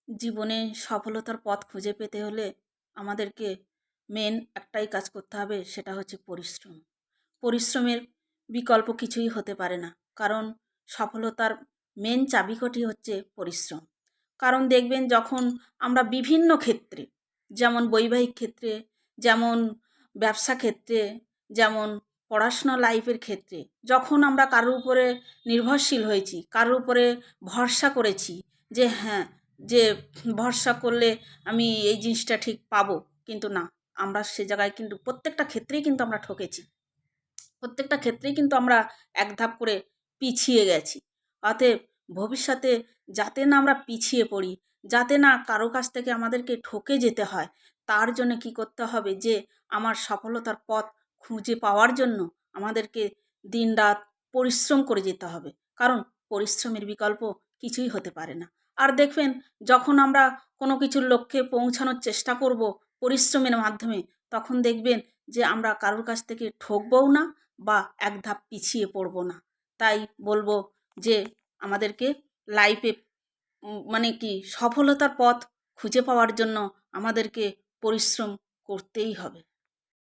জীবনে সফলতার পথ খুঁজে পেতে হলে আমাদেরকে মেন একটাই কাজ করতে হবে, সেটা হচ্ছে পরিশ্রম। পরিশ্রমের বিকল্প কিছুই হতে পারে না, কারণ সফলতার মেন চাবিকাঠি হচ্ছে পরিশ্রম। কারণ দেখবেন যখন আমরা বিভিন্ন ক্ষেত্রে, যেমন বৈবাহিক ক্ষেত্রে, যেমন ব্যবসা ক্ষেত্রে, যেমন পড়াশোনা লাইফের ক্ষেত্রে, যখন আমরা কারোর উপরে নির্ভরশীল হয়েছি, কারোর উপরে ভরসা করেছি যে হ্যাঁ, যে ভরসা করলে আমি এই জিনিসটা ঠিক পাবো, কিন্তু না, আমরা সে জায়গায় কিন্তু প্রত্যেকটা ক্ষেত্রেই কিন্তু আমরা ঠকেছি। প্রত্যেকটা ক্ষেত্রেই কিন্তু আমরা এক ধাপ করে পিছিয়ে গেছি। অতএব ভবিষ্যতে যাতে না আমরা পিছিয়ে পড়ি, যাতে না কারো কাছ থেকে আমাদেরকে ঠকে যেতে হয়, তার জন্য কি করতে হবে, যে আমার সফলতার পথ খুঁজে পাওয়ার জন্য আমাদেরকে দিনরাত পরিশ্রম করে যেতে হবে। কারণ পরিশ্রমের বিকল্প কিছুই হতে পারে না। আর দেখবেন, যখন আমরা কোনো কিছুর লক্ষ্যে পৌঁছানোর চেষ্টা করব পরিশ্রমের মাধ্যমে, তখন দেখবেন যে আমরা কারোর কাছ থেকে ঠকবও না বা এক ধাপ পিছিয়ে পড়ব না। তাই বলবো যে আমাদেরকে লাইফে মানে কি সফলতার পথ খুঁজে পাওয়ার জন্য আমাদেরকে পরিশ্রম করতেই হবে।